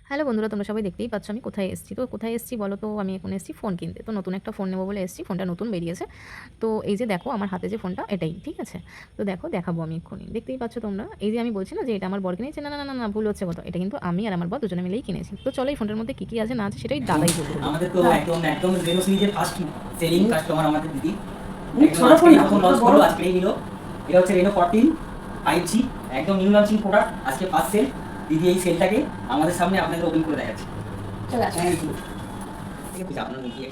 Hello বন্ধুরা, তোমরা সবাই দেখতেই পাচ্ছ আমি কোথায় এসেছি। তো কোথায় এসেছি বলো তো? আমি এখন এসেছি ফোন কিনতে। তো নতুন একটা ফোন নেবো বলে এসেছি। ফোনটা নতুন বেরিয়েছে। তো এই যে দেখো আমার হাতে যে ফোনটা এটাই, ঠিক আছে? তো দেখো দেখাবো আমি এক্ষুনি। দেখতেই পাচ্ছ তোমরা। এই যে আমি বলছি না যে এটা আমার বর কিনেছে, না, না, না, না, না, ভুল হচ্ছে কোথাও। এটা কিন্তু আমি আর আমার বর দুজনে মিলেই কিনেছি। তো চলো এই ফোনটার মধ্যে কী আছে না আছে সেটাই দাদাই বলবে। আমাদের তো একদম একদম রেনো সিরিজের ফার্স্ট সেলিং কাস্টমার আমাদের দিদি। ছোট ফোন না, এখন লঞ্চ করলো, আজকেই নিল। এটা হচ্ছে রেনো 14 5G, একদম নিউ লঞ্চিং প্রোডাক্ট। আজকে ফার্স্ট সেল। দিদি এই সেলটাকে আমাদের সামনে আপনাদের ওপেন করে দেখাচ্ছে। চলে আসো। ঠিক আছে, আপনার মুখে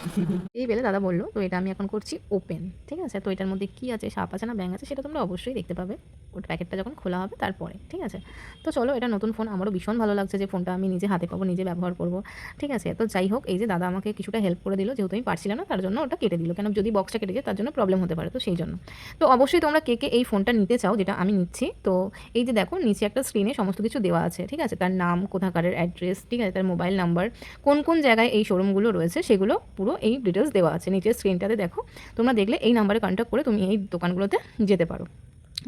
এই বেলে দাদা বললো তো এটা আমি এখন করছি ওপেন, ঠিক আছে? তো এটার মধ্যে কী আছে, সাপ আছে না ব্যাঙ আছে, সেটা তোমরা অবশ্যই দেখতে পাবে ওটা প্যাকেটটা যখন খোলা হবে তারপরে, ঠিক আছে? তো চলো, এটা নতুন ফোন, আমারও ভীষণ ভালো লাগছে যে ফোনটা আমি নিজে হাতে পাবো, নিজে ব্যবহার করবো, ঠিক আছে? তো যাই হোক, এই যে দাদা আমাকে কিছুটা হেল্প করে দিল, যেহেতু আমি পারছিলাম না তার জন্য ওটা কেটে দিল, কেন যদি বক্সটা কেটে যায় তার জন্য প্রবলেম হতে পারে, তো সেই জন্য। তো অবশ্যই তোমরা কে কে এই ফোনটা নিতে চাও যেটা আমি নিচ্ছি, তো এই যে দেখো নিচে একটা স্ক্রিনে সমস্ত কিছু দেওয়া আছে, ঠিক আছে? তার নাম, কোথাকারের অ্যাড্রেস, ঠিক আছে, তার মোবাইল নাম্বার, কোন কোন জায়গায় এই শোরুমগুলো রয়েছে সেগুলো পুরো এই ডিটেলস দেওয়া আছে নিচের স্ক্রিনটাতে। দেখো তোমরা দেখলে এই নাম্বারে কন্ট্যাক্ট করে তুমি এই দোকানগুলোতে যেতে পারো,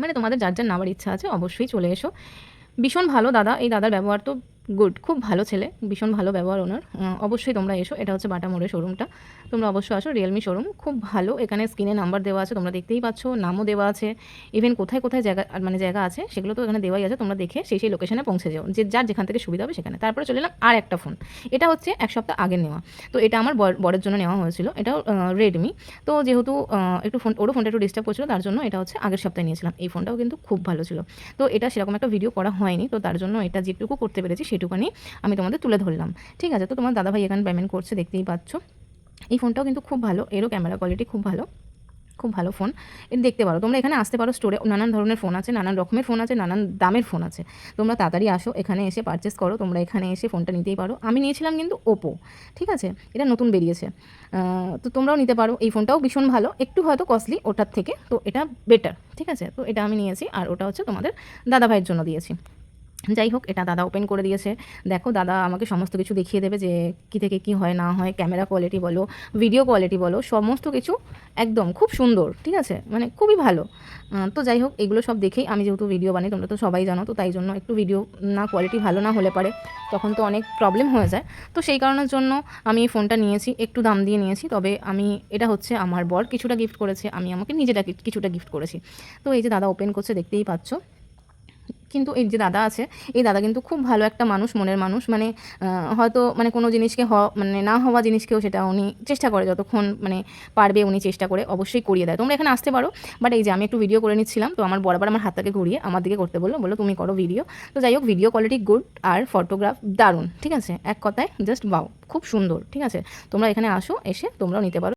মানে তোমাদের যার যার নেওয়ার ইচ্ছা আছে অবশ্যই চলে এসো। ভীষণ ভালো দাদা, এই দাদার ব্যবহার তো গুড, খুব ভালো ছেলে, ভীষণ ভালো ব্যবহার ওনার। অবশ্যই তোমরা এসো, এটা হচ্ছে বাটা মোড়ে শোরুমটা, তোমরা অবশ্যই আসো। রিয়েলমি শোরুম খুব ভালো, এখানে স্ক্রিনে নাম্বার দেওয়া আছে, তোমরা দেখতেই পাচ্ছ, নামও দেওয়া আছে, ইভেন কোথায় কোথায় জায়গা মানে জায়গা আছে সেগুলো তো এখানে দেওয়াই আছে, তোমরা দেখে সেই লোকেশনে পৌঁছে যাও, যে যার যেখান থেকে সুবিধা হবে সেখানে। তারপরে চলে এলাম আর একটা ফোন, এটা হচ্ছে এক সপ্তাহ আগে নেওয়া। তো এটা আমার বরের জন্য নেওয়া হয়েছিল, এটাও রেডমি। তো যেহেতু একটু ফোনটা একটু ডিস্টার্ব করছিল, তার জন্য এটা হচ্ছে আগের সপ্তাহে নিয়েছিলাম। এই ফোনটাও কিন্তু খুব ভালো ছিল। তো এটা সেরকম একটা ভিডিও করা হয়নি, তো তার জন্য এটা যেটুকু করতে পেরেছি সেটুকুনি আমি তোমাদের তুলে ধরলাম, ঠিক আছে? তো তোমার দাদাভাই এখানে পেমেন্ট করছে, দেখতেই পাচ্ছ। এই ফোনটাও কিন্তু খুব ভালো, এরও ক্যামেরা কোয়ালিটি খুব ভালো, খুব ভালো ফোন। এটা দেখতে পারো, তোমরা এখানে আসতে পারো, স্টোরে নানান ধরনের ফোন আছে, নানান রকমের ফোন আছে, নানান দামের ফোন আছে। তোমরা তাড়াতাড়ি আসো, এখানে এসে পারচেস করো, তোমরা এখানে এসে ফোনটা নিতেই পারো। আমি নিয়েছিলাম কিন্তু ওপো, ঠিক আছে? এটা নতুন বেরিয়েছে, তো তোমরাও নিতে পারো। এই ফোনটাও ভীষণ ভালো, একটু হয়তো কস্টলি ওটার থেকে, তো এটা বেটার, ঠিক আছে? তো এটা আমি নিয়েছি, আর ওটা হচ্ছে তোমাদের দাদাভাইয়ের জন্য দিয়েছি। যাই হোক, এটা দাদা ওপেন করে দিয়েছে। দেখো দাদা আমাকে সমস্ত কিছু দেখিয়ে দেবে যে কী থেকে কী হয় না হয়, ক্যামেরা কোয়ালিটি বলো, ভিডিও কোয়ালিটি বলো, সমস্ত কিছু একদম খুব সুন্দর, ঠিক আছে? মানে খুবই ভালো। তো যাই হোক, এগুলো সব দেখেই আমি যেহেতু ভিডিও বানাই, তোমরা তো সবাই জানো, তো তাই জন্য একটু ভিডিও না কোয়ালিটি ভালো না হলে পারে তখন তো অনেক প্রবলেম হয়ে যায়। তো সেই কারণের জন্য আমি এই ফোনটা নিয়েছি, একটু দাম দিয়ে নিয়েছি, তবে আমি এটা হচ্ছে আমার বর কিছুটা গিফট করেছে, আমি আমাকে নিজেটা কিছুটা গিফট করেছি। তো এই যে দাদা ওপেন করছে, দেখতেই পাচ্ছ। কিন্তু এই যে দাদা আছে, এই দাদা কিন্তু খুব ভালো একটা মানুষ, মনের মানুষ, মানে হয়তো মানে কোনো জিনিসকে মানে না হওয়া জিনিসকেও সেটা উনি চেষ্টা করে, যতক্ষণ মানে পারবে উনি চেষ্টা করে অবশ্যই করিয়ে দেয়। তোমরা এখানে আসতে পারো, বাট এই যে আমি একটু ভিডিও করে নিচ্ছিলাম, তো আমার বরাবর আমার হাতটাকে ঘুরিয়ে আমার দিকে করতে বললো তুমি করো ভিডিও। তো যাই হোক, ভিডিও কোয়ালিটি গুড, আর ফটোগ্রাফ দারুণ, ঠিক আছে? এক কথায় জাস্ট বাও, খুব সুন্দর, ঠিক আছে? তোমরা এখানে আসো, এসে তোমরাও নিতে পারো।